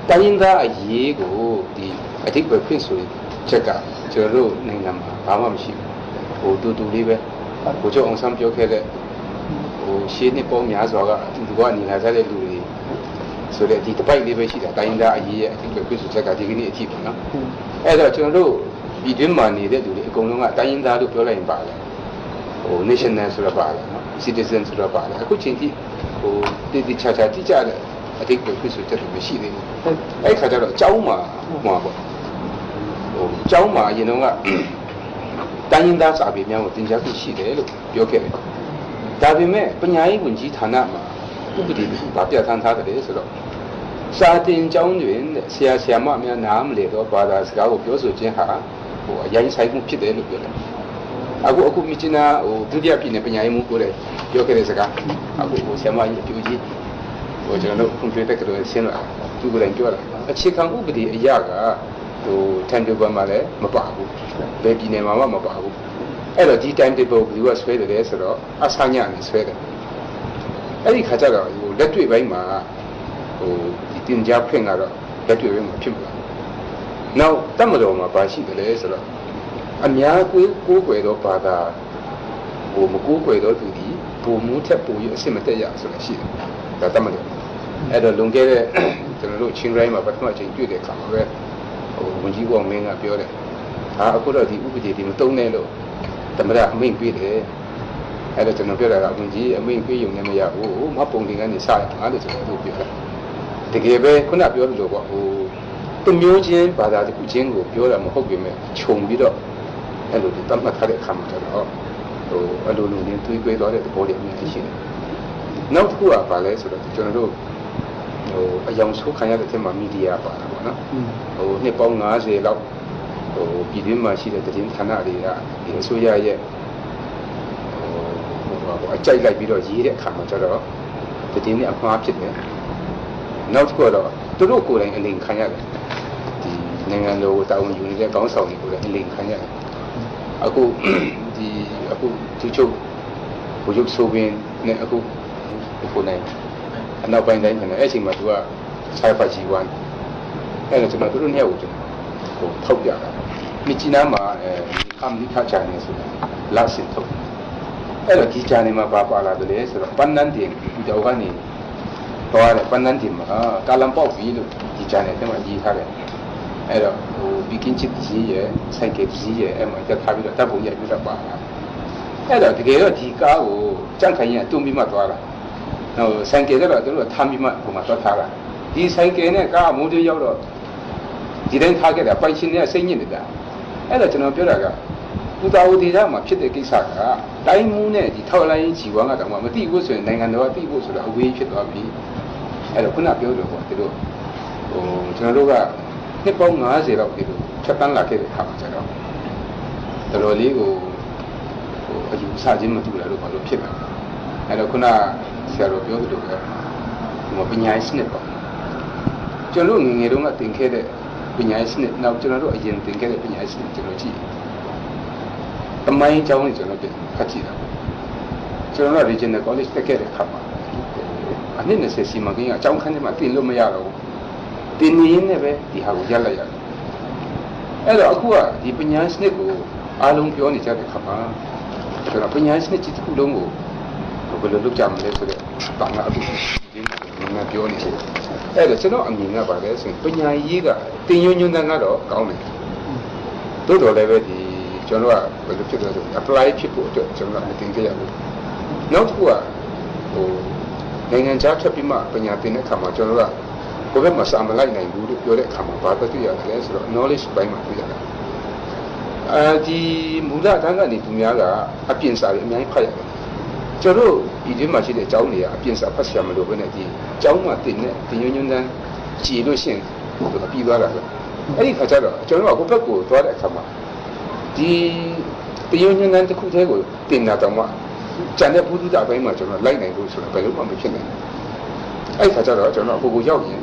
တိုင်းရင်းသားအရေးကိုဒီအတိတ်ပဲဖြစ်ဆိုချက်ကကျွန်တော်တို့နိုင်ငံမှာဘာမှမရှိဘူးဟိုတူလေးပဲဟိုကျောင်းအောင်ဆန်းပြောခဲ့တဲ့ဟိုရှင်းနှစ်ပေါင်းများစွာကအတူတူကနေလာကြတဲ့လူတွေဆိုတဲ့ဒီတပိုက်လေးပဲရှိတာတိုင်းရင်းသားအရေးရဲ့အတိတ်ပဲဖြစ်ဆိုချက်ကဒီကနေ့အထိပေါ့နော်အဲ့တော့ကျွန်တော်တို့ဒီတွင်းမှာနေတဲ့လူတွေအကုန်လုံးကတိုင်းရင်းသားလို့ပြောလိုက်ရင်ပါတယ်ဟို national ဆိုတာပါတယ်နော် citizen ဆိုတာပါတယ်အခုချိန်ထိဟိုတိချာချာတိကျတဲ့အတိတ်ပဲဖြစ်ဆိုချက်တွေမရှိသေးဘူးအဲ့ခါကျတော့အเจ้าမှာဟိုပေါ့ဟိုအเจ้าမှာအရင်တော့ကတိုင်းရင်းသားစာပေများကိုသင်ကြားခွင့်ရှိတယ်လို့ပြောခဲ့တယ်ဒါပေမဲ့ပညာရေးဝန်ကြီးဌာနမှာဥပဒေတစ်ခုဗာပြဋ္ဌာန်းထားတယ်ဆိုတော့စာတင်ကျောင်းတွင်ဆရာဆရာမများနားမလည်တော့ဘာသာစကားကိုပြောဆိုခြင်းဟာဟိုအရင်ဆိုင်မှုဖြစ်တယ်လို့ပြောတယ်အခုမြစ်ချင်းနာဟိုဒုတိယပြည်နယ်ပညာရေးမှူးကိုလည်းပြောခဲ့တဲ့စကားအခုဟိုဆရာမကြီးအကျိုးကြီးဟိုကျွန်တော်တို့ကွန်ပျူတာကတော်ဆင်းလာသူကလည်းပြောတာအခြေခံဥပဒေအရာကဟိုတန်တူဘမှာလည်းမပါဘူးဘယ်ပြည်နယ်မှာမှမပါဘူးအဲ့တော့ဒီ time table ဘယ်လိုဆွဲတယ်လဲဆိုတော့အဆညနဲ့ဆွဲတယ်အဲ့ဒီခါကျတော့ဟိုလက်တွေ့ပိုင်းမှာဟိုဒီတင်ကြားဖွင့်လာတော့လက်တွေ့ပိုင်းမှာဖြစ်မှာနောက်တတ်မတော်မှာပါရှိတယ်လေဆိုတော့အများကိုယ်ွယ်တော့ဘာသာဟိုမကိုးကွယ်တော့သူဒီပုံမှုထက်ပုံရအစစ်မတက်ရဆိုလို့ရှိတယ်ဒါတတ်မတော်အဲ့တော့လွန်ခဲ့တဲ့ကျွန်တော်တို့ချင်းရိုင်းမှာပထမအချိန်တွေ့တဲ့အခါမှာပဲဟိုဝန်ကြီးကောင်မင်းကပြောတယ်ဟာအခုတော့ဒီဥပဒေဒီမတုံးနဲ့လို့သမရအမိန့်ပေးတယ်အဲ့တော့ကျွန်တော်ပြောတာကဝန်ကြီးအမိန့်ပေးရုံနဲ့မရဘူးမပုံတင်ကနေစရအောင်လို့ကျွန်တော်တို့ပြောတာတကယ်ပဲခုနပြောလို့ပေါ့ဟိုသူမျိုးချင်းဘာသာတစ်ခုချင်းကိုပြောတာမဟုတ်ပြင်မဲ့ခြုံပြီးတော့အဲ့လိုတတ်မှတ်ထားတဲ့အခါမှာတော့ဟိုအလိုလိုနဲ့တွေးသွားတဲ့သဘောတွေအများကြီးရှိတယ်နောက်တစ်ခုကဘာလဲဆိုတော့ကျွန်တော်တို့ဟိုအယောင်ဆိုးခံရတဲ့အထက်မှာမီဒီယာပါတာပေါ့နော်ဟိုနှစ်ပေါင်း90လောက်ဟိုပြည်တွင်းမှာရှိတဲ့သတင်းဌာနတွေကဒီအစိုးရရဲ့ဟိုအကြိုက်လိုက်ပြီးတော့ရေးတဲ့အခါမှာကျတော့သတင်းတွေအမှားဖြစ်တယ်နောက်တစ်ခုကတော့သူတို့ကိုယ်တိုင်အလိန်ခံရတယ်ဒီနိုင်ငံတော်ကိုတာဝန်ယူနေတဲ့ကောင်းဆောင်တွေကိုလည်းအလိန်ခံရတယ်အခုသူချုပ်ဘုချုပ်ဆိုပင်နဲ့အခုကိုနိုင်အနောက်ပိုင်းတိုင်းနဲ့အဲ့ချိန်မှာသူကဆိုင်ဖာကြီးဝမ်းအဲ့တော့ကျွန်တော်တို့နှစ်ယောက်ကိုကျွန်တော်ဟိုထောက်ပြတာမြစ်ကြီးနားမှာအမ်နိခါချန်နေဆိုတာလာစစ်ထုတ်အဲ့တော့ဒီချန်နေမှာပါလာတယ်လေဆိုတော့ပန်းနန်းတင်ဒီတော့ကနေတော့ပန်းနန်းတင်မှာကာလမ်ပေါက်ပြီးလို့ဒီချန်နေတယ်မှာကြီးထားတယ်အဲ့တော့ဟိုဘီကင်းချစ်ကြီးရဲ့ဆိုင်ကကြီးရဲ့အဲ့မှာတက်ထားပြီးတော့တပ်ပုံရိုက်ပြီးတော့ပါအဲ့တော့တကယ်တော့ဒီကားကိုကြန့်ခိုင်ရင်တုံပြီးမှသွားတာဟိုဆိုင်ကကတော့သူတို့ထမ်းပြီးမှဟိုမှာသွားထားတာဒီဆိုင်ကနဲ့ကားမိုးတွေရောက်တော့ဒီတိုင်းထားခဲ့တာပိုင်ရှင်တွေကစိတ်ညစ်နေတာအဲ့တော့ကျွန်တော်ပြောတာကပူတာဝတီကမှာဖြစ်တဲ့ကိစ္စကတိုင်းမှုနဲ့ဒီထောက်လိုင်းကြီးဝါကတော့မသိဘူးဆိုရင်နိုင်ငံတော်ကသိဖို့ဆိုတော့အဝေးဖြစ်သွားပြီအဲ့တော့ခုနပြောလို့ပေါ့သူတို့ဟိုကျွန်တော်တို့ကနှစ်ပေါင်း90လောက်ဒီလိုဖြတ်တန်းလာခဲ့တဲ့အခါမှာကျတော့တော်တော်လေးကိုဟိုအယူဆခြင်းမတူတာလို့ဘာလို့ဖြစ်လာအဲ့တော့ခုနဆရာတော်ပြောသလိုပဲဟိုပညာရေးစနစ်ပေါ့ကျွန်တော်ငငယ်တုန်းကသင်ခဲ့တဲ့ပညာရေးစနစ်နောက်ကျွန်တော်တို့အရင်သင်ခဲ့တဲ့ပညာရေးစနစ်ကျွန်တော်ကြည့်တမိုင်းအကြောင်းကိုကျွန်တော်ဖတ်ကြည့်တာကျွန်တော်က Regional College တက်ခဲ့တဲ့အခါမှာအနည်း20စီမံကိန်းကအကြောင်းခန်းထဲမှာသင်လို့မရတော့ဘူးတင်နေရင်လည်းပဲဒီဟာကိုရက်လိုက်ရတယ်အဲ့တော့အခုကဒီပညာစနစ်ကိုအားလုံးပြောနေကြတဲ့ခါမှာကျွန်တော်ပညာစနစ်ကြီးတစ်ခုလုံးကိုဘယ်လိုလုပ်ကြမလဲဆိုတော့ဘာမှအခုဒီမှာပြောနေတယ်အဲ့တော့ကျွန်တော်အမြင်ကပါလဲဆိုရင်ပညာရေးကတင်ညွှန်းတန်းကတော့ကောင်းတယ်တိုးတော်လည်းပဲဒီကျွန်တော်ကဘယ်လိုဖြစ်လဲဆို apply ဖြစ်ဖို့အတွက်ကျွန်တော်ကမတင်ခဲ့ရဘူးနောက်တစ်ခုကဟိုနိုင်ငံခြားဖြတ်ပြီးမှပညာသင်တဲ့ခါမှာကျွန်တော်ကကိုယ်ကမစာမလိုက်နိုင်ဘူးလို့ပြောတဲ့အခါမှာဘာပဲတွေ့ရတယ်လဲဆိုတော့ knowledge ဘိုင်းမှာတွေ့ရတယ်ဒီမူလတန်းကနေသူများကအပြင်စာတွေအများကြီးဖတ်ရတယ်ကျွန်တော်ဒီဒီမှာရှိတဲ့အကြောင်းတွေကအပြင်စာဖတ်ရမလို့ပဲနဲ့ဒီအကြောင်းမှာတင်တဲ့ဒီညွှန်းတန်းကြည်လို့ရှိရင်သူကပြီးသွားတာပဲအဲ့ဒီခါကျတော့ကျွန်တော်ကဟိုဘက်ကိုသွားတဲ့အခါမှာဒီညွှန်းတန်းတစ်ခုတည်းကိုတင်တာတော့မှကျန်တဲ့ဘုဒ္ဓတာဘိုင်းမှာကျွန်တော်လိုက်နိုင်လို့ဆိုတော့ဘယ်လိုမှမဖြစ်နိုင်ဘူးအဲ့ခါကျတော့ကျွန်တော်ကိုရောက်ရင်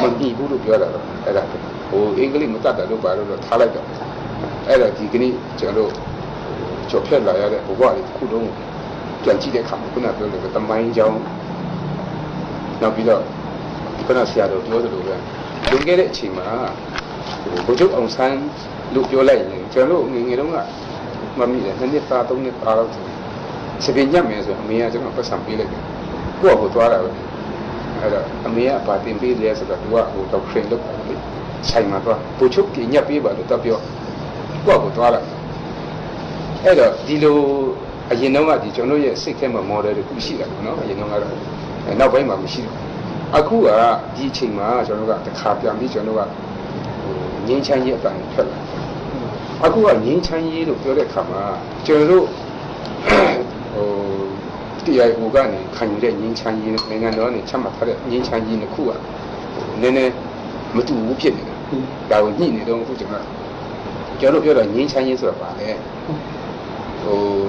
မပြီးဘူးလို့ပြောတာတော့အဲ့ဒါဟိုအင်္ဂလိပ်မတတ်တယ်လို့ပါလို့ထားလိုက်တော့အဲ့ဒါဒီကနေ့ကျွန်တော်တို့ကျော်ဖြတ်လာရတဲ့ဘဝတွေတစ်ခုလုံးပြန်ကြည့်တဲ့အခါမှာခုနပြောလို့တမိုင်းကြောင်းနောက်ပြီးတော့ခုနဆရာတော်ပြောသလိုပဲ လုံခဲ့တဲ့အချိန်မှာဘုချုပ်အောင်ဆန်းလို့ပြောလိုက်ရင်ကျွန်တော်ငယ်တုန်းကမမိတယ်နှစ်သားသုံးနှစ်သားလောက်စပင်ညက်မယ်ဆိုအမေကကျွန်တော်ပတ်စံပေးလိုက်တယ်ကိုယ့်ကိုသွားတာပဲအဲ့တော့အမေကပါတင်ပေးတယ်ဆိုတော့သူကဟိုတော့ train လုပ်တယ်လေဆိုင်မှာသွားဘုချုပ်ကြီးညက်ပေးပါလို့တော့ပြောကိုယ့်ကိုသွားလာအဲ့တော့ဒီလိုအရင်တော့ကဒီကျွန်တော်ရဲ့စိတ်ထဲမှာ model တခုရှိတာပေါ့နော်အရင်တော့ကတော့နောက်ပိုင်းမှာမရှိဘူးအခုကဒီအချိန်မှာကျွန်တော်ကတစ်ခါပြန်ပြီးကျွန်တော်ကငင်းချမ်းရေးအတိုင်းထွက်လာအခုကငင်းချမ်းရေးလို့ပြောတဲ့အခါမှာကျွန်တော်တို့တရားဟိုကနေခံယူတဲ့ငင်းချမ်းရေးနိုင်ငံတော်ကနေချမှတ်ထားတဲ့ငင်းချမ်းရေးတစ်ခုကနည်းနည်းမတူဘူးဖြစ်နေတာဒါကိုညှိနေတော့အခုကျွန်တော်ပြောတော့ငင်းချမ်းရေးဆိုတာပါလေ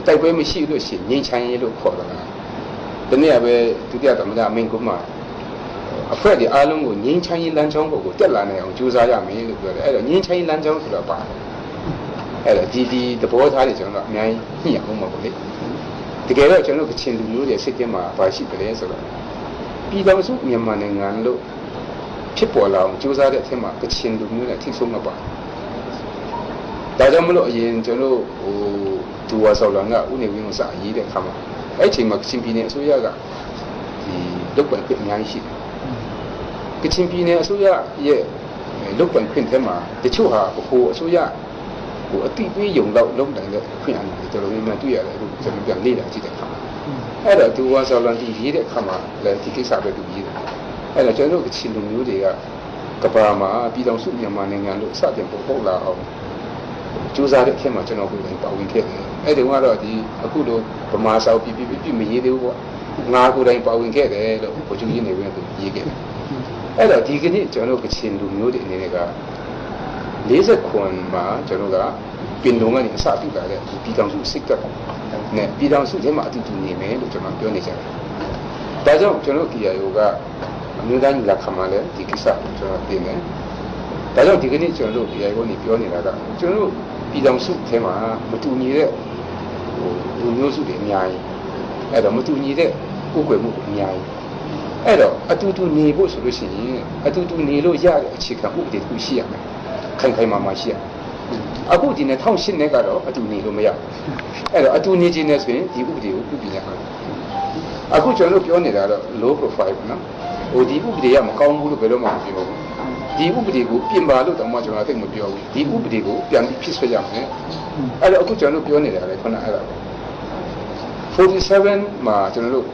တိုက်ပွဲမရှိလို့ရှိရင်ငင်းချမ်းရေးလို့ခေါ်တာဒီနေ့ကပဲဒုတိယသမ္မတမင်းကုမာအဖွဲ့ဒီအားလုံးကိုငင်းချမ်းရေးလမ်းကြောင်းကိုတက်လာနိုင်အောင်ကြိုးစားရမယ်လို့ပြောတယ်အဲ့တော့ငင်းချမ်းရေးလမ်းကြောင်းဆိုတာပါအဲ့တော့ဒီသဘောထားတွေကျွန်တော်အများကြီးညှိအောင်မှာပေါ့လေတကယ်တော့ကျွန်တော်ကချင်လူမျိုးတွေစိတ်ထဲမှာပါရှိတယ်ဆိုတော့ပြည်တော်စုမြန်မာနိုင်ငံလို့ဖြစ်ပေါ်လာအောင်ကြိုးစားတဲ့အထက်မှာကချင်လူမျိုးနဲ့ထိဆုံးမပါဒါကြောင့်မလို့အရင်ကျွန်တော်ဒူဝါဆော်လန်ကဥနေဝင်းကိုစာရေးတဲ့အခါမှာအဲ့ချိန်မှာကချင်ပြည်နယ်အစိုးရကဒီလုတ်ပိုင်ခွင့်အများကြီးရှိတယ်ကချင်ပြည်နယ်အစိုးရရဲ့လုတ်ပိုင်ခွင့်ထဲမှာတချို့ဟာဟိုအစိုးရဟိုအတိပေးယုံတော့လုံးနိုင်တဲ့ခွင့်အရေးတော်တော်များများတွေ့ရတယ်အခုကျွန်တော်ပြန်လေ့လာကြည့်တဲ့အခါမှာအဲ့တော့ဒူဝါဆော်လန်ဒီရေးတဲ့အခါမှာလည်းဒီကိစ္စပဲသူရေးတယ်အဲ့တော့ကျွန်တော်ကချင်လူမျိုးတွေကကဘာမှာပြည်တော်စုမြန်မာနိုင်ငံလို့စတင်ပေါ်ပေါက်လာအောင်ကြိုးစားတဲ့အချက်မှာကျွန်တော်ကိုယ်တိုင်ပါဝင်ခဲ့တယ်အဲ့ဒီကတော့ဒီအခုလိုဗမာစာပြပြမရေးသေးဘူးပေါ့ငါကိုယ်တိုင်ပါဝင်ခဲ့တယ်လို့ဘုရားကြီးနေဝင်သူရေးခဲ့တယ်အဲ့တော့ဒီကနေ့ကျွန်တော်ကချင်လူမျိုးတွေအနေနဲ့က40ခွန်မှာကျွန်တော်ကပြင်လုံးကနေအစပြုလာတဲ့ပြည်တော်စုစိတ်ကနဲ့ပြည်တော်စုထဲမှာအတူတူနေမယ်လို့ကျွန်တော်ပြောနေကြတယ်ဒါကြောင့်ကျွန်တော် KIO ကအမျိုးသားညီလာခံမှာလည်းဒီကိစ္စကိုကျွန်တော်ပြင်တယ်ဒါကြောင့်ဒီကနေ့ကျွန်တော်တို့ KIO နေပြောနေတာကကျွန်တော်တို့ပြည်တော်စုထဲမှာမတူညီတဲ့လူမျိုးစုတွေအများကြီးအဲ့တော့မတူညီတဲ့ဥကွယ်မှုအများကြီးအဲ့တော့အတူတူနေဖို့ဆိုလို့ရှိရင်အတူတူနေလို့ရတဲ့အခြေခံဥပဒေတစ်ခုရှိရမယ်ခိုင်ခိုင်မာမာရှိရအခုဒီ2008နဲ့ကတော့အတူနေလို့မရအဲ့တော့အတူနေခြင်းနဲ့ဆိုရင်ဒီဥပဒေကိုပြုပြင်ရမယ်အခုကျွန်တော်တို့ပြောနေတာတော့ low profile ပေါ့နော်ဟိုဒီဥပဒေကမကောင်းဘူးလို့ဘယ်တော့မှမပြောဘူးဒီဥပဒေကိုပြင်ပါလို့တော့မှကျွန်တော်သိမပြောဘူးဒီဥပဒေကိုပြန်ပြီးဖြစ်ဆွဲရမယ်အဲ့တော့အခုကျွန်တော်တို့ပြောနေတာလေခုနအဲ့ဒါ47မှာကျွန်တော်တို့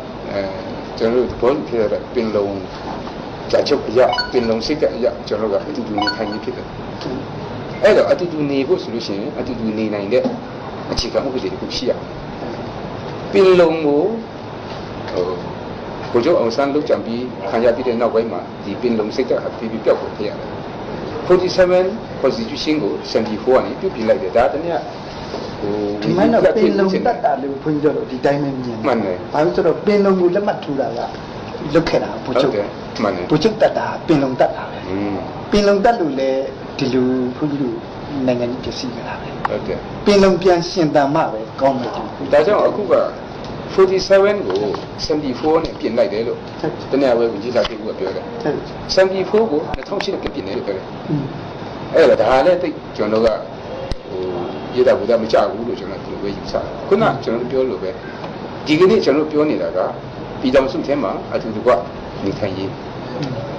ဘောလူဖြစ်တဲ့ပင်လုံးကြာချုပ်ရပင်လုံးစိတ်ကအရာကျွန်တော်ကအတူတူနေထိုင်နေဖြစ်တယ်အဲ့တော့အတူတူနေဖို့ဆိုလို့ရှိရင်အတူတူနေနိုင်တဲ့အခြေခံဥပဒေတစ်ခုရှိရပင်လုံးကိုဘုရားအောင်ဆန်းလုပ်ကြံပြီးခံရပြီးတဲ့နောက်ပိုင်းမှာဒီပင်လုံးစိတ်ကအပြည့်ပြောက်ဖို့ဖြစ်ရတယ်47 constitution ကို74ကနေပြုပြင်လိုက်တယ်ဒါတနည်းဒီမှာတော့ပင်လုံးတတ်တာလို့ဖွင့်ကြလို့ဒီတိုင်းပဲမြင်မှန်တယ်ဘာလို့ဆိုတော့ပင်လုံးကိုလက်မှတ်ထိုးတာကလုတ်ခဲ့တာဘုချုပ်မှန်တယ်ဘုချုပ်တတ်တာပင်လုံးတတ်တာပဲပင်လုံးတတ်လို့လေဒီလိုခွင့်ပြုနိုင်ငံကြီးပြည်စည်းကြတာပဲဟုတ်တယ်ပင်လုံးပြန်ရှင်တန်မှပဲကောင်းတယ်ဒါကြောင့်အခုက47ကို74နဲ့ပြင်လိုက်တယ်လို့တနည်းအားဖြင့်ကြီးလာတိကပြောတယ်74ကို2008နဲ့ပြင်တယ်လို့ပြောတယ်အဲ့ဒါဒါလည်းတိတ်ကျွန်တော်ကရတာဘူးဒါမကြဘူးလို့ကျွန်တော်ဒီလိုပဲယူဆတယ်ခုနကျွန်တော်ပြောလို့ပဲဒီကနေ့ကျွန်တော်ပြောနေတာကပြည်တော်စုထဲမှာအတူတူကနေထိုင်ရေး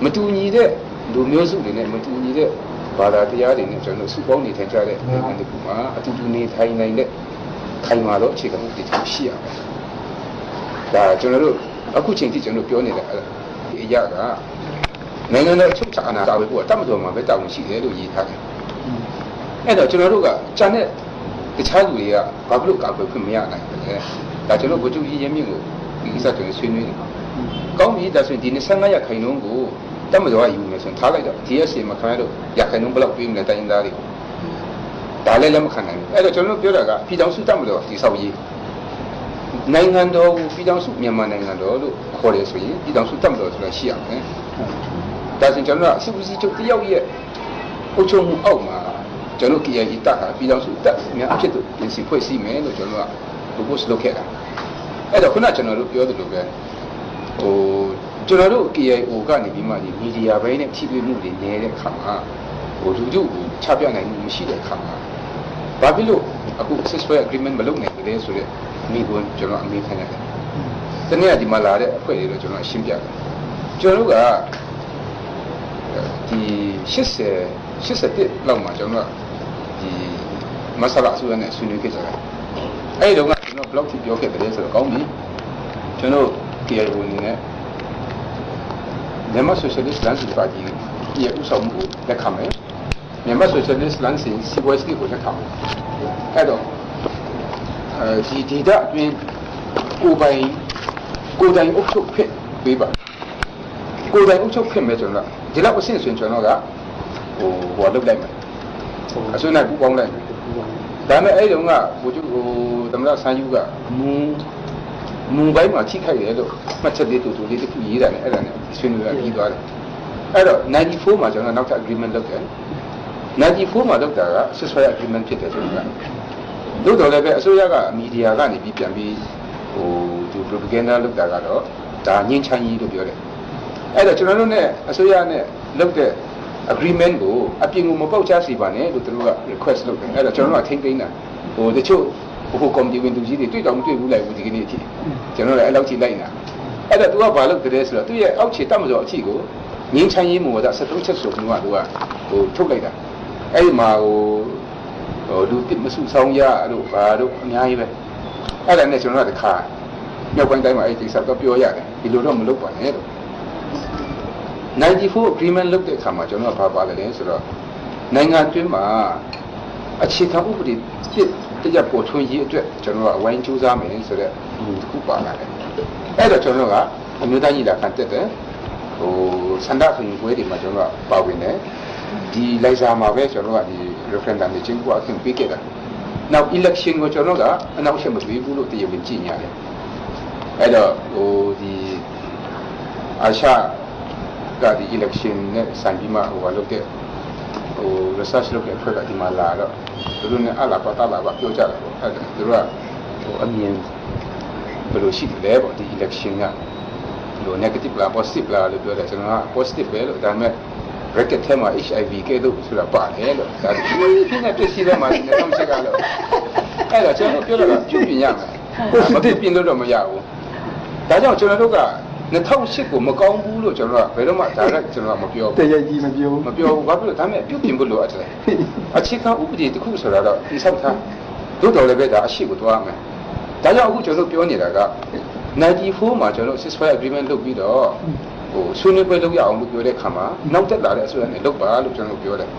မတူညီတဲ့လူမျိုးစုတွေနဲ့မတူညီတဲ့ဘာသာတရားတွေနဲ့ကျွန်တော်စုပေါင်းနေထိုင်ကြတဲ့နိုင်ငံတစ်ခုမှာအတူတူနေထိုင်နိုင်တဲ့ခိုင်မာတော့အခြေခံမှုတွေရှိရမယ်ဒါကျွန်တော်တို့အခုချိန်ထိကျွန်တော်ပြောနေတာအဲ့ဒါဒီအရာကနိုင်ငံတော်အချုပ်အခြာအာဏာတာဝန်ကိုတတ်မတော်မှာပဲတာဝန်ရှိတယ်လို့ရေးထားတယ်အဲ့တော့ကျွန်တော်တို့ကဂျန်တဲ့တခြားလူတွေကဘာဖြစ်လို့ကာကွယ်ခွင့်မရနိုင်ဘူးလဲဒါကျွန်တော်ဗိုလ်ချုပ်ကြီးရင်းမြင့်ကိုဒီကိစ္စကျွန်တော်ဆွေးနွေးနေတာကောင်းပြီဒါဆိုရင်ဒီ25ရက်ခိုင်နှုန်းကိုတတ်မတော်ကယူမယ်ဆိုရင်ထားလိုက်တော့ DSC မှာခင်ဗျားတို့ရခိုင်နှုန်းဘယ်လောက်ပေးမလဲတိုင်းရင်းသားတွေဒါလည်းလက်မခံနိုင်ဘူးအဲ့တော့ကျွန်တော်ပြောတာကပြည်တော်စုတတ်မတော်ဒီဆောက်ရေးနိုင်ငံတော်ကိုပြည်တော်စုမြန်မာနိုင်ငံတော်လို့ခေါ်တယ်ဆိုရင်ပြည်တော်စုတတ်မတော်ဆိုတာရှိရမယ်ဒါဆိုရင်ကျွန်တော်ကစစ်ဦးစီးချုပ်တယောက်ရဲ့အုပ်ချုပ်မှုအောက်မှာကျွန်တော် KIA တပ်ဟာပြည်တော်စုတပ်များအဖြစ်တို့ပြင်ဆင်ဖွဲ့စည်းမယ်လို့ကျွန်တော်က propose လုပ်ခဲ့တာအဲ့တော့ခုနကျွန်တော်တို့ပြောသလိုပဲဟို ကျွန်တော်တို့ KIO ကနေပြီးမှဒီမီဒီယာဘိုင်းနဲ့ထိတွေ့မှုတွေနေတဲ့အခါမှာဟိုလူတို့ကိုချပြနိုင်မှုမရှိတဲ့အခါမှာဘာဖြစ်လို့အခု ceasefire agreement မလုပ်နိုင်ဘူးလဲဆိုတော့မိကွန်းကျွန်တော်အမေးခံရတယ်။တနေ့ကဒီမှာလာတဲ့အဖွဲ့တွေတော့ကျွန်တော်ရှင်းပြတယ်။ကျွန်တော်တို့ကဒီ81လောက်မှာကျွန်တော်ဒီမဆလာအစိုးရနဲ့ဆွေးနွေးခဲ့ကြတယ်။အဲဒီတော့ကကျွန်တော် blog ထိပြောခဲ့တယ်ဆိုတော့ကောင်းပြီ။ကျွန်တော် KIO အနေနဲ့မြန်မာ Socialist Landscape Party ရဲ့ဥဆောင်မှုလက်ခံမယ်မြန်မာ Socialist Landscape စီးပွားရေးကိုလက်ခံမယ်အဲ့တော့ဒီဒေတာအတွင်းကိုယ်တိုင်အုပ်ချုပ်ဖြစ်ပေးပါကိုယ်တိုင်အုပ်ချုပ်ဖြစ်မယ်ကျွန်တော်ဒီလောက်အဆင့်ဆိုရင်ကျွန်တော်ကဟိုလုပ်လိုက်မယ်အစွမ်းနဲ့ပူပေါင်းလိုက်မယ်ဒါပေမဲ့အဲ့တုန်းကဘိုလ်ချုပ်သမ္မတဆန်းယူကမူပိုင်းမှာထိခိုက်တယ်လို့မှတ်ချက်လေးတူတူလေးတစ်ခုရေးတာနဲ့အဲ့ဒါနဲ့ဆွေးနွေးရပြီးသွားတယ်အဲ့တော့94မှာကျွန်တော်နောက်ထပ် agreement လုပ်တယ်94မှာလုပ်တာက ceasefire agreement ဖြစ်တယ်ဆိုတော့တို့တော်လည်းပဲအစိုးရကမီဒီယာကနေပြီးပြန်ပြီးဟိုဒီ propaganda လုပ်တာကတော့ဒါငင်းချမ်းကြီးလို့ပြောတယ်အဲ့တော့ကျွန်တော်တို့ ਨੇ အစိုးရနဲ့လုပ်တဲ့ agreement ကိုအပြင်ကိုမပေါက်ချစီပါနဲ့လို့သူတို့က request လုပ်တယ်အဲ့တော့ကျွန်တော်တို့ကထိမ့်သိမ်းတာဟိုတချို့ဟိုကော်မတီဝင်သူကြီးတွေတွေ့တော့မတွေ့ဘူးလိုက်ဘူးဒီကနေ့အထိကျွန်တော်လည်းအဲ့လောက်ထိလိုက်နေတာအဲ့တော့ तू ကဘာလုပ်ကြလဲဆိုတော့သူ့ရဲ့အောက်ခြေတက်မစောအထိကိုငင်းချမ်းရေးမူဝါဒ73ချက်ဆိုပြီးမှ तू ကဟိုထုတ်လိုက်တာအဲ့ဒီမှာဟိုလူတစ်မစုဆောင်ရတို့ဘာတို့အများကြီးပဲအဲ့ဒါနဲ့ကျွန်တော်ကတခါမြောက်ပိုင်းတိုင်းမှာအဲ့ဒီကိစ္စတော့ပြောရတယ်ဒီလိုတော့မလုပ်ပါနဲ့လို့94 agreement လုပ်တဲ့အခါမှာကျွန်တော်ကဘာပါလဲဆိုတော့နိုင်ငံတွင်းမှာအခြေခံဥပဒေတရားပေါ်ထွန်းရေးအတွက်ကျွန်တော်ကအဝိုင်းကြိုးစားမယ်ဆိုတော့ဒီတစ်ခုပါလာတယ်အဲ့တော့ကျွန်တော်ကအမျိုးသားညီလာခံတက်တယ်ဟိုစန္ဒခွင့်ပွဲတွေမှာကျွန်တော်ကပါဝင်တယ်ဒီလိုက်စာမှာပဲကျွန်တော်ကဒီ referendum တွေချင်းကိုအခင်ပေးခဲ့တာနောက် election ကိုကျွန်တော်ကအနောက်ရှေ့မပေးဘူးလို့တရားဝင်ကြည်ညာတယ်အဲ့တော့ဟိုဒီအာရှကဒီ election နဲ့ဆိုင်ပြီးမှဟိုလုပ်တဲ့ဟို research လုပ်တဲ့အဖွဲ့ကဒီမှာလာတော့သူတို့နဲ့အလားပါတာလာပါပြောကြတယ်ပေါ့အဲ့ဒါသူတို့ကဟိုအမြင်ဘယ်လိုရှိလဲပေါ့ဒီ election ကလို့ negative လား positive လားလို့ပြောတယ်ကျွန်တော်က positive ပဲလို့ဒါပေမဲ့ bracket ထဲမှာ HIV ကဲလို့ဆိုတာပါတယ်လို့ဒါဒီနဲ့ပြည့်စည်တဲ့မှာဒီနောက်ချက်ကလို့အဲ့တော့ကျွန်တော်ပြောတော့ပြုပြင်ရမယ်မဖြစ်ပြင်လို့တော့မရဘူးဒါကြောင့်ကျွန်တော်တို့က2008ကိုမကောင်းဘူးလို့ကျွန်တော်ကဘယ်တော့မှ direct ကျွန်တော်ကမပြောဘူးတရားကြီးမပြောဘူးဘာဖြစ်လို့ဒါပေမဲ့ပြုပြင်ဖို့လိုအပ်တယ်အခြေခံဥပဒေတစ်ခုဆိုတာတော့ဒီဆောက်ထားတို့တော်လည်းပဲဒါအရှိကိုတွားမယ်ဒါကြောင့်အခုကျွန်တော်ပြောနေတာက94မှာကျွန်တော် ceasefire agreement လုပ်ပြီးတော့ဟိုဆွေးနွေးပွဲလုပ်ရအောင်လို့ပြောတဲ့ခါမှာနောက်တက်လာတဲ့အစိုးရနဲ့လုပ်ပါလို့ကျွန်တော်ပြောတယ်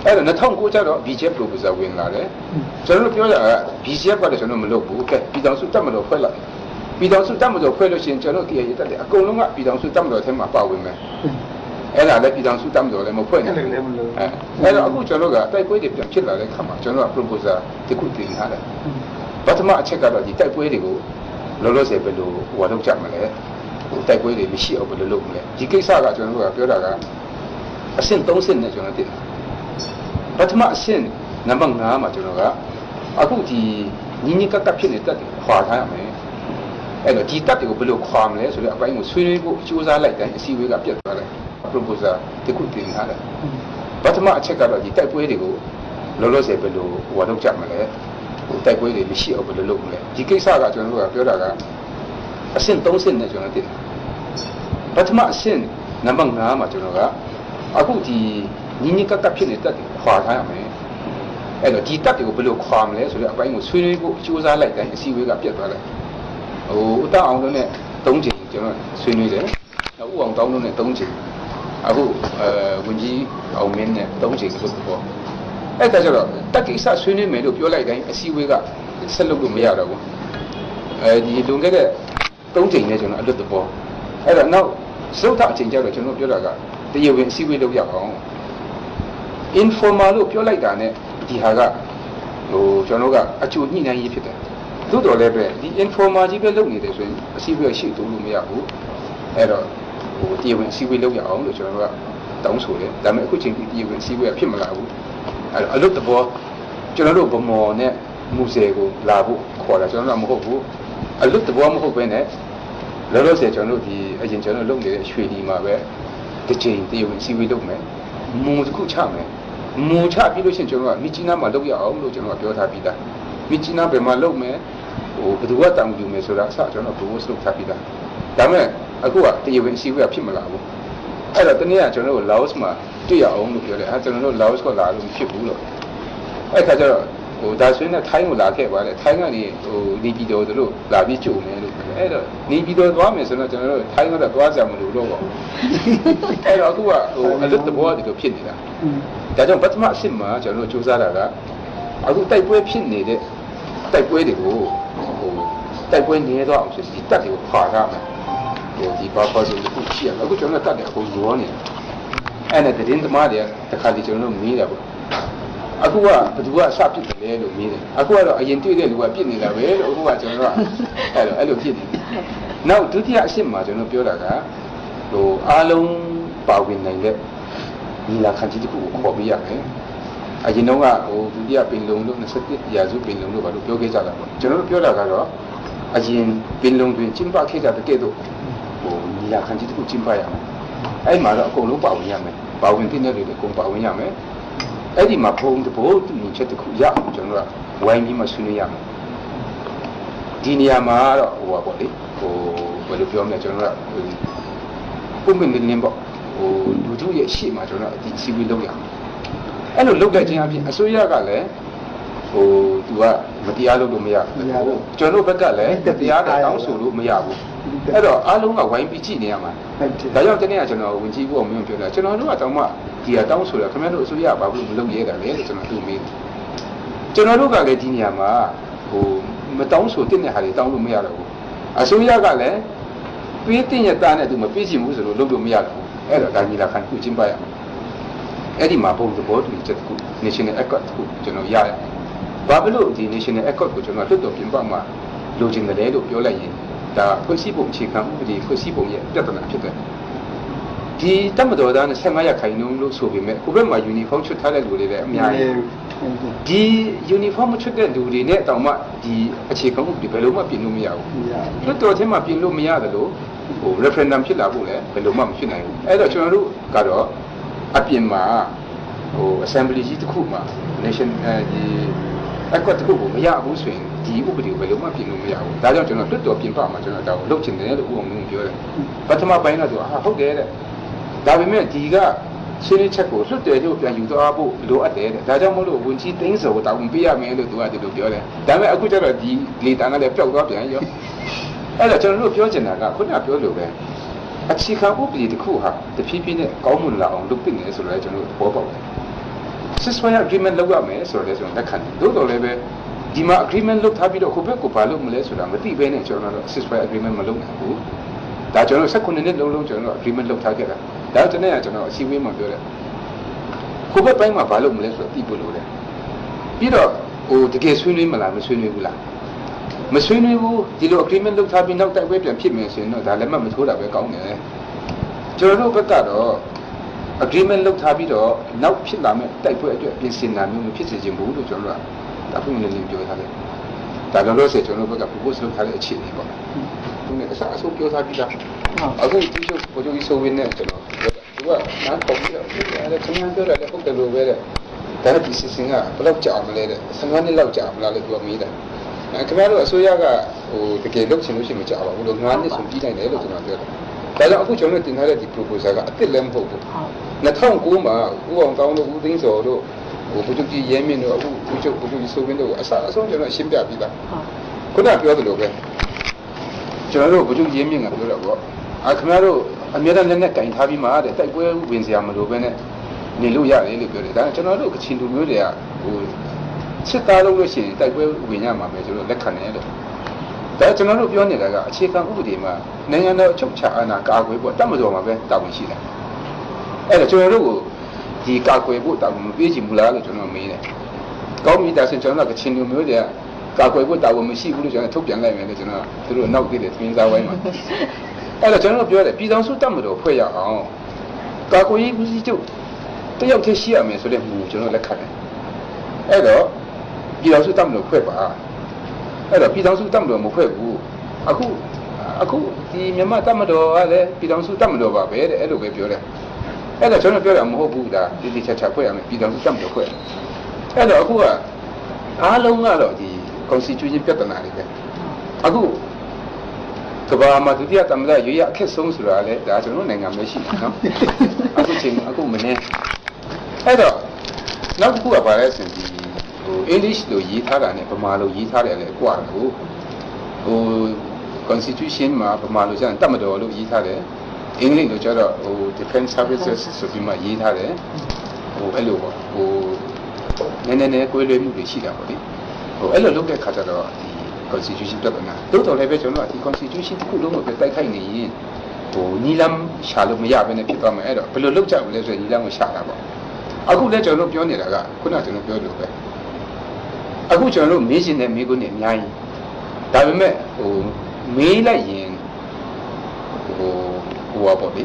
အဲ့တော့2009ကျတော့ BJP proposal ဝင်လာတယ်ကျွန်တော်ပြောရတာက BJP ကလည်းကျွန်တော်မလုပ်ဘူးကဲပြည်တော်စုတက်မလို့ဖွဲ့လိုက်ပြည်တော်စုတက်မလို့ဖွဲ့လို့ရှိရင်ကျွန်တော်တရားရတက်တယ်အကုန်လုံးကပြည်တော်စုတက်မလို့ထဲမှာပါဝင်မယ်အဲ့ဒါလည်းပြည်တော်စုတက်မလို့လည်းမဖွဲ့နိုင်ဘူးအဲ့တော့အခုကျွန်တော်ကတိုက်ပွဲတွေပြန်ဖြစ်လာတဲ့ခါမှာကျွန်တော်က proposal တခုတင်ထားတယ်ပထမအချက်ကတော့ဒီတိုက်ပွဲတွေကိုလောလောဆယ်ပဲလို့ဟိုလုပ်ကြမှာလေဟိုတိုက်ပွဲတွေမရှိအောင်ဘယ်လိုလုပ်မလဲဒီကိစ္စကကျွန်တော်တို့ကပြောတာကအဆင့်3ဆင့်နဲ့ကျွန်တော်တင်ပထမအဆင့်နံပါတ်5မှာကျွန်တော်ကအခုဒီညီကပ်ဖြစ်နေတဲ့တက်ခွာထားရမယ်အဲ့တော့ဒီတက်တွေကိုဘယ်လိုခွာမလဲဆိုတော့အပိုင်းကိုဆွေးနွေးဖို့စူးစမ်းလိုက်တိုင်းအစည်းအဝေးကပြတ်သွားတယ် proposal တခုတင်ထားတယ်ပထမအချက်ကတော့ဒီတိုက်ပွဲတွေကိုလောလောဆယ်ပဲလို့ဟိုလုပ်ကြမှာလေဟိုတိုက်ပွဲတွေမရှိအောင်ဘယ်လိုလုပ်မလဲဒီကိစ္စကကျွန်တော်တို့ကပြောတာကအဆင့်3ဆင့်နဲ့ကျွန်တော်တင်ပထမအဆင့်နံပါတ်5မှာကျွန်တော်ကအခုဒီညီကပ်ဖြစ်နေတဲ့တက်ခွာထားရမယ်အဲ့တော့ဒီတက်တွေကိုဘယ်လိုခွာမလဲဆိုတော့အပိုင်းကိုဆွေးနွေးဖို့စူးစမ်းလိုက်တိုင်းအစည်းအဝေးကပြတ်သွားတယ်ဟိုဥတအောင်တို့နဲ့3ချိန်ကျွန်တော်ဆွေးနွေးတယ်နောက်ဥအောင်တောင်းတို့နဲ့3ချိန်အခုဝန်ကြီးအောင်မင်းနဲ့3ချိန်လို့ပြောအဲ့ဒါကြတော့တက်ကိစ္စဆွေးနွေးမယ်လို့ပြောလိုက်တိုင်းအစည်းအဝေးကဆက်လုပ်လို့မရတော့ဘူးဒီလွန်ခဲ့တဲ့3ချိန်နဲ့ကျွန်တော်အလွတ်တဘောအဲ့တော့နောက်စုထအချိန်ကျတော့ကျွန်တော်ပြောတာကတရားဝင်အစည်းအဝေးလုပ်ရအောင် informal လို့ပြောလိုက်တာနဲ့ဒီဟာကဟိုကျွန်တော်ကအကျိုးညှိနှိုင်းရေးဖြစ်တယ်သို့တော်လည်းပဲဒီ informal ကြီးပဲလုပ်နေတယ်ဆိုရင်အစည်းအဝေးရှိတူလို့မရဘူးအဲ့တော့ဟိုတရားဝင်အစည်းအဝေးလုပ်ရအောင်လို့ကျွန်တော်ကတောင်းဆိုတယ်ဒါပေမဲ့အခုချိန်ဒီတရားဝင်အစည်းအဝေးဖြစ်မလာဘူးအဲ့တော့အလွတ်တဘောကျွန်တော်တို့ဗမော်နဲ့မူဆယ်ကိုလာဖို့ခေါ်တာကျွန်တော်ကမဟုတ်ဘူးအလွတ်တဘောမဟုတ်ဘဲနဲ့ လောလောဆယ်ကျွန်တော်တို့ဒီအရင်ကျွန်တော်လုပ်နေတဲ့ရွှေဒီမှာပဲတစ်ချိန်တရုပ်စီဝေးလုပ်မယ်မူတစ်ခုချမယ်မူချပြီးလို့ရှိရင်ကျွန်တော်ကမြကြီးနားမှာလုပ်ရအောင်လို့ကျွန်တော်ကပြောထားပြီးသားမြကြီးနားဘယ်မှာလုပ်မယ်ဟိုဘယ်သူကတောင်းယူမယ်ဆိုတာအစကျွန်တော်ဘိုးစလုပ်ထားပြီးသားဒါမဲ့အခုကတရုပ်စီဝေးကဖြစ်မလာဘူးအဲ့တော့တနေ့ကကျွန်တော်တို့လာအိုမှာတွေ့ရအောင်လို့ပြောတယ်အဲကျွန်တော်တို့လာအိုကလာလို့မဖြစ်ဘူးလို့အဲ့ခါကျတော့ဟိုဒါဆိုရင်ထိုင်းကိုလာခဲ့ပါတယ်ထိုင်းကနေဟိုနေပြည်တော်တို့လာပြီးကြုံမယ်လို့အဲ့တော့နေပြည်တော်သွားမယ်ဆိုတော့ကျွန်တော်တို့ထိုင်းကတော့သွားကြမလို့တော့ပါဘူးအဲ့တော့အခုကဟိုအလွတ်တဘောဒီလိုဖြစ်နေတာဒါကြောင့်ပထမအဆင့်မှာကျွန်တော်တို့စူးစမ်းတာကအခုတိုက်ပွဲဖြစ်နေတဲ့တိုက်ပွဲတွေကိုဟိုတိုက်ပွဲနေတော့အောင်ဆိုဒီတက်တွေကိုခွာရမယ်ဟိုဒီဘာပါဆိုအခုရှိရအခုကျွန်တော်တက်တယ်အခုရောနေအဲ့နဲ့တရင်သမားတွေတခါဒီကျွန်တော်တို့မေးတာပေါ့အခုကဘယ်သူကစပစ်တယ်လဲလို့မေးတယ်အခုကတော့အရင်တွေ့တဲ့လူကပြစ်နေတာပဲလို့အခုကကျွန်တော်ကအဲ့လိုဖြစ်နေနောက်ဒုတိယအဆင့်မှာကျွန်တော်ပြောတာကဟိုအားလုံးပါဝင်နိုင်တဲ့ညီလာခံကြီးတစ်ခုကိုခေါ်ပေးရမယ်အရင်တော့ကဟိုဒုတိယပင်လုံလို့21ရာစုပင်လုံလို့ဘာလို့ပြောခဲ့ကြတာပေါ့ကျွန်တော်တို့ပြောတာကတော့အရင်ပင်လုံတွင်ကျင်းပခဲ့ကြတဲ့ကဲ့သို့ဟိုညီလာခံကြီးတစ်ခုကျင်းပရမယ်အဲ့မှာတော့အကုန်လုံးပါဝင်ရမယ်ပါဝင်တဲ့တွေအကုန်ပါဝင်ရမယ်အဲ့ဒီမှာဘုံတဘောတူညီချက်တစ်ခုရအောင်ကျွန်တော်ကဝိုင်းပြီးမှဆွေးနွေးရမယ်ဒီနေရာမှာတော့ဟိုပါပေါ့လေဟိုဘယ်လိုပြောမလဲကျွန်တော်ကပုံမှန်နေနေပေါ့ဟိုလူတို့ရဲ့ရှေ့မှာကျွန်တော်ဒီစီဝီလုပ်ရအောင်အဲ့လိုလုပ်တဲ့ခြင်းအပြင်အစိုးရကလည်းဟိုသူကမတရားလုပ်လို့မရဘူးကျွန်တော်ဘက်ကလည်းတရားနဲ့တောင်းဆိုလို့မရဘူးအဲ့တော့အားလုံးကဝိုင်းပြီးကြည့်နေရမှာဒါကြောင့်တနေ့ကကျွန်တော်ဝင်ကြည့်ဖို့မင်းပြောတာကျွန်တော်တို့ကတောင်းမှဒီကတောင်းဆိုတာခင်ဗျားတို့အစိုးရဘာလို့မလုပ်ရဲတာလဲလို့ကျွန်တော်တို့မေးတယ်ကျွန်တော်တို့ကလည်းဒီနေရာမှာဟိုမတောင်းဆိုတဲ့နေရာတွေတောင်းလို့မရတော့ဘူးအစိုးရကလည်းပေးတဲ့ရတာနဲ့သူမပေးချင်ဘူးဆိုလို့လုပ်လို့မရတော့ဘူးအဲ့တော့ဒါညီလာခံကိုကျင်းပရအောင်အဲ့ဒီမှာဘုံသဘောတူညီချက်တစ်ခု National Accord တစ်ခုကျွန်တော်ရရတယ်ဘာဖြစ်လို့ဒီ National Accord ကိုကျွန်တော်လွတ်တော်ပြင်ပမှာလိုချင်တယ်လို့ပြောလိုက်ရင်ဒါဖွဲ့စည်းပုံအခြေခံဥပဒေဖွဲ့စည်းပုံရဲ့ပြဿနာဖြစ်တယ်ဒီတမတော်သားနဲ့15ရာခိုင်နှုန်းလို့ဆိုပေမဲ့ဟိုဘက်မှာ uniform ချွတ်ထားတဲ့လူတွေလည်းအများကြီးဒီ uniform ချွတ်တဲ့လူတွေနဲ့တောင်မှဒီအခြေခံဥပဒေဘယ်လိုမှပြင်လို့မရဘူးလွတ်တော်ထဲမှာပြင်လို့မရတယ်လို့ဟို referendum ဖြစ်လာဖို့လည်းဘယ်လိုမှမဖြစ်နိုင်ဘူးအဲ့တော့ကျွန်တော်တို့ကတော့အပြင်မှာဟို assembly ကြီးတစ်ခုမှာ nation ဒီ accord တစ်ခုကိုမရဘူးဆိုရင်ဒီဥပဒေကိုဘယ်လိုမှပြင်လို့မရဘူးဒါကြောင့်ကျွန်တော်လွတ်တော်ပြင်ပမှာကျွန်တော်ဒါကိုလုပ်ချင်တယ်လို့ဦးအောင်မင်းပြောတယ်ပထမပိုင်းတော့သူဟုတ်တယ်တဲ့ဒါပေမဲ့ဒီကရှင်းလင်းချက်ကိုလွတ်တယ်လို့ပြန်ယူသွားဖို့လိုအပ်တယ်တဲ့ဒါကြောင့်မလို့ဝန်ကြီးသိန်းစောတောင်းပေးရမယ်လို့သူကဒီလိုပြောတယ်ဒါပေမဲ့အခုကျတော့ဒီလေတန်ကလည်းပျောက်သွားပြန်ရောအဲ့တော့ကျွန်တော်တို့ပြောချင်တာကခုနကပြောလို့ပဲအခြေခံဥပဒေတစ်ခုဟာတဖြည်းဖြည်းနဲ့ကောင်းမွန်လာအောင်လုပ်သင့်တယ်ဆိုတော့ကျွန်တော်တို့သဘောပေါက်တယ် ceasefire agreement လုပ်ရမယ်ဆိုတော့ကျွန်တော်လက်ခံတယ်သို့တော်လည်းပဲဒီမှာ agreement လုပ်ထားပြီးတော့ခုဘက်ကိုဘာလုပ်မလဲဆိုတာမသိဘဲနဲ့ကျွန်တော်တို့ ceasefire agreement မလုပ်နိုင်ဘူးဒါကျွန်တော်19နှစ်လုံးကျွန်တော် agreement လုပ်ထားခဲ့တာဒါတနေ့ကကျွန်တော်အစည်းအဝေးမှာပြောတယ်ခုဘက်ပိုင်းမှာဘာလုပ်မလဲဆိုတော့သိဖို့လိုတယ်ပြီးတော့ဟိုတကယ်ဆွေးနွေးမလားမဆွေးနွေးဘူးလားမဆွေးနွေးဘူးဒီလို agreement လုပ်ထားပြီးနောက်တိုက်ပွဲပြန်ဖြစ်မယ်ဆိုရင်တော့ဒါလည်းမထိုးတာပဲကောင်းတယ်ကျွန်တော်တို့ဘက်ကတော့ agreement လုပ်ထားပြီးတော့နောက်ဖြစ်လာမဲ့တိုက်ပွဲအတွက်ပြင်ဆင်တာမျိုးမဖြစ်စေချင်ဘူးလို့ကျွန်တော်ကဒါပုံနဲ့လည်းပြောထားတယ်ဒါကြောင့်လို့ဆိုကျွန်တော်ဘက်က propose လုပ်ထားတဲ့အခြေအနေပေါ့သူနဲ့အစားအဆုံးပြောထားပြီးသားအခုဒီလိုပို့ပြီးဆိုဝင်နေကျွန်တော်သူကနားပေါ်ပြီးတော့အဲ့ဒါကျွန်တော်ပြောတယ်ဟုတ်တယ်လို့ပဲတဲ့ဒါနဲ့ဒီစီစဉ်ကဘယ်လောက်ကြာမလဲတဲ့15နှစ်လောက်ကြာမလားလို့သူကမေးတယ်ခင်ဗျားတို့အစိုးရကဟိုတကယ်လုပ်ချင်လို့ရှိရင်မကြောက်ပါဘူးလို့9နှစ်ဆိုပြီးနိုင်တယ်လို့ကျွန်တော်ပြောတယ်ဒါကြောင့်အခုကျွန်တော်တင်ထားတဲ့ဒီ proposal ကအစ်စ်လည်းမဟုတ်ဘူး2009မှာဦးအောင်ကောင်းတို့ဦးသိန်းစော်တို့ဟိုဘုသူကြီးရဲမြင့်တို့အခုဘုသူကြီးစိုးဝင်းတို့အစားအဆုံးကျွန်တော်ရှင်းပြပြီးသားခုနပြောသလိုပဲကျွန်တော်တို့ဘုသူကြီးရဲမြင့်ကပြောတော့ပေါ့ခင်ဗျားတို့အများနဲ့လက်နဲ့ကင်ထားပြီးမှတဲ့တိုက်ပွဲဝင်စရာမလိုပဲနဲ့နေလို့ရတယ်လို့ပြောတယ်ဒါကျွန်တော်တို့ကချင်လူမျိုးတွေကဟိုစစ်သားလုပ်လို့ရှိရင်တိုက်ပွဲဝင်ရမှာပဲကျွန်တော်လက်ခံတယ်လို့ဒါကျွန်တော်တို့ပြောနေတာကအခြေခံဥပဒေမှာနိုင်ငံတော်အချုပ်အခြာအာဏာကာကွယ်ဖို့တတ်မတော်မှာပဲတာဝန်ရှိတယ်အဲ့ဒါကျွန်တော်တို့ကိုဒီကာကွယ်ဖို့တာဝန်မပေးချင်ဘူးလားလို့ကျွန်တော်မေးတယ်ကောင်းပြီဒါဆိုကျွန်တော်ကချင်လူမျိုးတွေကကာကွယ်ဖို့တာဝန်မရှိဘူးလို့ကျွန်တော်ထုတ်ပြန်လိုက်မယ်လို့ကျွန်တော်သူတို့နောက်သေးတယ်သင်္စားဝိုင်းမှာအဲ့ဒါကျွန်တော်ပြောတယ်ပြည်ထောင်စုတတ်မတော်ဖွဲ့ရအောင်ကာကွယ်ရေးဦးစီးချုပ်တယောက်တည်းရှိရမယ်ဆိုတဲ့မူကျွန်တော်လက်ခံတယ်အဲ့တော့ပြည်ထောင်စုတတ်မတော်ဖွဲ့ပါအဲ့တော့ပြည်ထောင်စုတတ်မတော်မဖွဲ့ဘူးအခု အခုဒီမြန်မာတတ်မတော်ကလည်းပြည်တော်စုတတ်မတော်ပါပဲတဲ့အဲ့လိုပဲပြောတယ်အဲ့ဒါကျွန်တော်ပြောတာမဟုတ်ဘူးဒါဒီချက်ဖွဲ့ရမယ်ပြည်တော်စုတတ်မတော်ဖွဲ့အဲ့တော့အခုကအားလုံးကတော့ဒီ constitution ပြဿနာတွေပဲအခုကဘာမှာဒုတိယသမ္မတရွေးရအခက်ဆုံးဆိုတာလေဒါကျွန်တော်နိုင်ငံပဲရှိတယ်နော်အခုချိန်အခုမနေအဲ့တော့နောက်တစ်ခုကဘာလဲဆိုရင်ဟို English လို့ရေးထားတာနဲ့ဗမာလိုရေးထားတယ်လေကွာလို့ဟို constitution မှာဗမာလိုကျရင်တတ်မတော်လို့ရေးထားတယ်အင်္ဂလိပ်လိုကျတော့ဟို defense services ဆိုပြီးမှရေးထားတယ်ဟိုအဲ့လိုပေါ့ဟိုနည်းနည်းကွဲလွဲမှုတွေရှိတာပေါ့လေဟိုအဲ့လိုလုပ်တဲ့ခါကျတော့ဒီ constitution ပြဿနာတိုးတော်လည်းပဲကျွန်တော်ကဒီ constitution တစ်ခုလုံးကိုတိုက်ခိုက်နေရင်ဟိုညီလမ်းရှာလို့မရဘဲနဲ့ဖြစ်သွားမယ်အဲ့တော့ဘယ်လိုလုပ်ကြမလဲဆိုရင်ညီလမ်းကိုရှာတာပေါ့အခုလည်းကျွန်တော်ပြောနေတာကခုနကကျွန်တော်ပြောလို့ပဲအခုကျွန်တော်မေးရှင်တဲ့မေးခွန်းတွေအများကြီးဒါပေမဲ့ဟိုမေးလိုက်ရင်ဟိုပေါ့လေ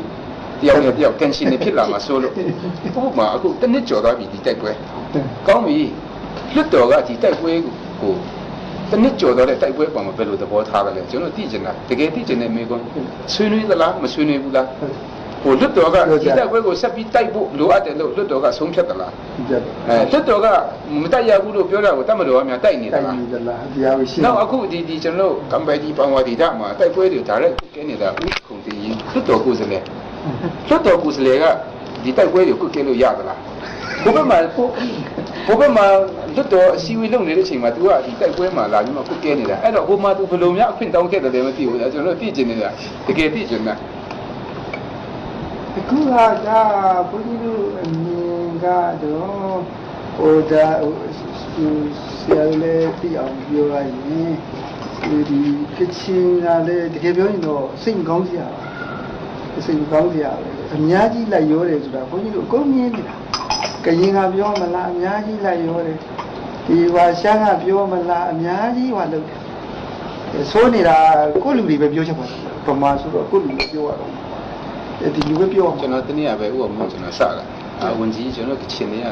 တယောက်ကန်ရှင်နေဖြစ်လာမှာဆိုလို့ဥပမာအခုတစ်နှစ်ကျော်သွားပြီဒီတိုက်ပွဲကောင်းပြီလွတ်တော်ကဒီတိုက်ပွဲကိုတစ်နှစ်ကျော်သွားတဲ့တိုက်ပွဲပေါ်မှာဘယ်လိုသဘောထားကြလဲကျွန်တော်သိချင်တာတကယ်သိချင်တဲ့မေးခွန်းဆွေးနွေးသလားမဆွေးနွေးဘူးလားဟိုလွတ်တော်ကဒီတိုက်ပွဲကိုဆက်ပြီးတိုက်ဖို့လိုအပ်တယ်လို့လွတ်တော်ကဆုံးဖြတ်သလားလွတ်တော်ကမတိုက်ရဘူးလို့ပြောတာကိုတတ်မတော်ကများတိုက်နေတာလားတရားရှိနောက်အခုဒီကျွန်တော်ကမ်ဘယ်ဒီပန်ဝါဒီတာမှာတိုက်ပွဲတွေဒါရက်ကဲနေတာဥခုံတည်ရင်လွတ်တော်ကိုယ်စလဲလွတ်တော်ကိုယ်စလဲကဒီတိုက်ပွဲတွေကိုကဲလို့ရသလားဘုဘမှာလွတ်တော်အစည်းအဝေးလုပ်နေတဲ့အချိန်မှာ तू ကဒီတိုက်ပွဲမှာလာပြီးမှကုကဲနေတာအဲ့တော့ဟိုမှာ तू ဘယ်လိုများအခွင့်တောင်းခဲ့တယ်လဲမသိဘူးကျွန်တော်သိချင်နေတာတကယ်သိချင်တာအခုဟာဒါဘုန်းကြီးတို့အမြင်ကတော့ဟိုဒါဆရာလည်းသိအောင်ပြောရရင်ဒီကချင်ကလည်းတကယ်ပြောရင်တော့စိတ်ကောင်းစရာစိတ်ကောင်းစရာပဲအများကြီးလိုက်ရောတယ်ဆိုတာဘုန်းကြီးတို့အကုန်မြင်နေတာကရင်ကပြောမလားအများကြီးလိုက်ရောတယ်ဒီဝါရှမ်းကပြောမလားအများကြီးဟောလုပ်တယ်ဆိုနေတာကိုယ့်လူတွေပဲပြောချက်ပါဗမာဆိုတော့ကိုယ့်လူတွေပြောရတော့ဒီလူပဲပြောကျွန်တော်တနေ့ကပဲဥပမာကျွန်တော်စတာဝန်ကြီးကျွန်တော်ကချင်နေရ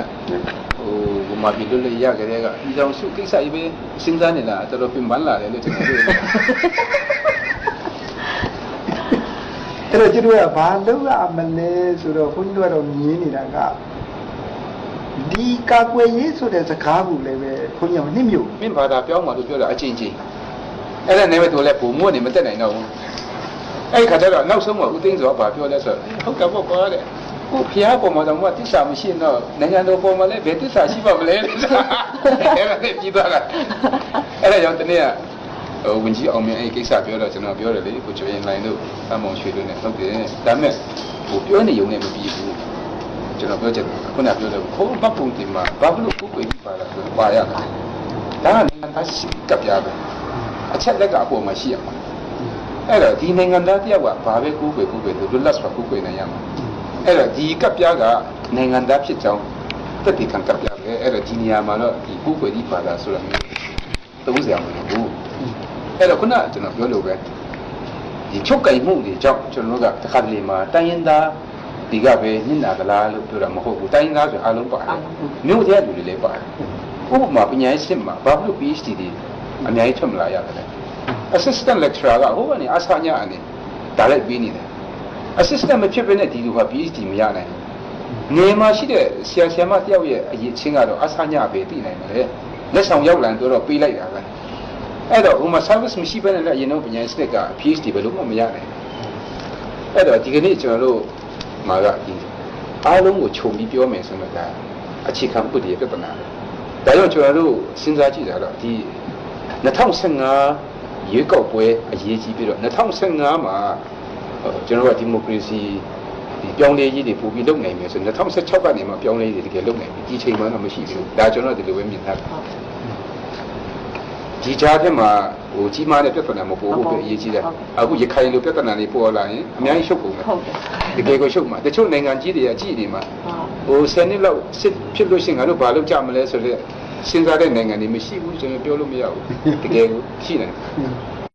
ဟိုမာပြည်လို့ရကြတဲ့ကဒီကြောင့်စုကိစ္စကြီးပဲစဉ်းစားနေတာတော်တော်ပြင်ပန်းလာတယ်လို့ကျွန်တော်ပြောတယ်အဲ့တော့ကျွန်တော်ကဘာလုပ်ရမလဲဆိုတော့ခွန်းကြီးတို့ကတော့မြင်နေတာကဒီကာကွယ်ရေးဆိုတဲ့စကားကိုလည်းပဲခွန်းကြီးကနှစ်မျိုးမင်းဘာသာပြောင်းမှလို့ပြောတာအချင်းချင်းအဲ့ဒါနဲ့ပဲတို့လည်းဘုံမို့နေမတက်နိုင်တော့ဘူးအဲ့ခါကျတော့နောက်ဆုံးမှာဦးသိန်းစောဘာပြောလဲဆိုတော့ဟုတ်ကဲ့ပေါ့ကွာတဲ့ကိုဖျားပေါ်မှာတော့တစ္ဆာမရှိတော့နိုင်ငံတော်ပေါ်မှာလည်းဘယ်တစ္ဆာရှိပါမလဲအဲ့ဒါနဲ့ပြီးသွားတာအဲ့ဒါကြောင့်တနေ့ကဝင်ကြီးအောင်မြင်အဲ့ကိစ္စပြောတော့ကျွန်တော်ပြောတယ်လေကိုကျော်ရင်လိုင်းတို့အမောင်ရွှေတို့နဲ့ဟုတ်တယ်ဒါပေမဲ့ဟိုပြောနေုံနဲ့မပြီးဘူးကျွန်တော်ပြောချင်တယ်ခုနပြောတယ်ခိုးဘပုံတင်မှာဘာလို့ကိုကိုကြီးပါလာဆိုပါရတာဒါကလည်းအရှိကပြပဲအချက်လက်ကအပေါ်မှာရှိရမှာအဲ့တော့ဒီနိုင်ငံသားတယောက်ကဘာပဲကူးကွယ်ဆိုလွတ်လပ်စွာကူးကွယ်နိုင်ရမှာအဲ့တော့ဒီကပ်ပြားကနိုင်ငံသားဖြစ်ကြောင်းသက်သေခံကပ်ပြားပဲအဲ့တော့ဒီနေရာမှာတော့ဒီကူးကွယ်ဒီဘာသာဆိုတာမျိုးသုံးစရာမလိုဘူးအဲ့တော့ခုနကျွန်တော်ပြောလို့ပဲဒီချုပ်ကင်မှုတွေကြောင့်ကျွန်တော်တို့ကတစ်ခါတလေမှာတိုင်းရင်းသားဒီကပဲနင့်နာကလားလို့ပြောတာမဟုတ်ဘူးတိုင်းရင်းသားဆိုအားလုံးပါတယ်မြို့ထဲလူတွေလည်းပါတယ်ဥပမာပညာရေးစစ်မှာဘာလို့ PhD တွေအများကြီးထွက်မလာရတယ်assistant lecturer ကဟိုကနေအဆာညာအနေဒါလည်းပြီးနေတယ် assistant မဖြစ်ဘဲနဲ့ဒီလူက PhD မရနိုင်ဘူးနေမှာရှိတဲ့ဆရာမတယောက်ရဲ့အရေးချင်းကတော့အဆာညာပဲသိနိုင်တယ်လက်ဆောင်ရောက်လာတော့ပေးလိုက်တာပဲအဲ့တော့ဟိုမှာ service မရှိဘဲနဲ့လည်းအရင်တော့ပညာစစ်က PhD ဘယ်လို့မှမရနိုင်အဲ့တော့ဒီကနေ့ကျွန်တော်တို့မှာကဒီအားလုံးကိုခြုံပြီးပြောမယ်ဆိုတော့ဒါအခြေခံပုဒ်ရဲ့ပြဿနာဒါကြောင့်ကျွန်တော်တို့စဉ်းစားကြည့်တာတော့ဒီ2015ရွေးကောက်ပွဲအရေးကြီးပြီးတော့2015မှာကျွန်တော်တို့ကဒီမိုကရေစီဒီပြောင်းလဲရေးတွေပို့ပြီးလုပ်နိုင်မယ်ဆို2016ကနေမှပြောင်းလဲရေးတွေတကယ်လုပ်နိုင်ပြီဒီချိန်မှတော့မရှိဘူးဒါကျွန်တော်ဒီလိုပဲမြင်ထားတယ်ဒီကြားထဲမှာဟိုကြီးမားတဲ့ပြဿနာမပေါ်ဘူးပဲအရေးကြီးတယ်အခုရခိုင်လိုပြဿနာတွေပေါ်လာရင်အများကြီးရှုပ်ကုန်တယ်တကယ်ကိုရှုပ်မှာတချို့နိုင်ငံကြီးတွေကကြည့်နေမှာဟို10နှစ်လောက်စစ်ဖြစ်လို့ရှိရင်ငါတို့ဘာလုပ်ကြမလဲဆိုတော့စဉ်းစားတဲ့နိုင်ငံတွေမရှိဘူးကျွန်တော်ပြောလို့မရဘူးတကယ်ကိုရှိတယ်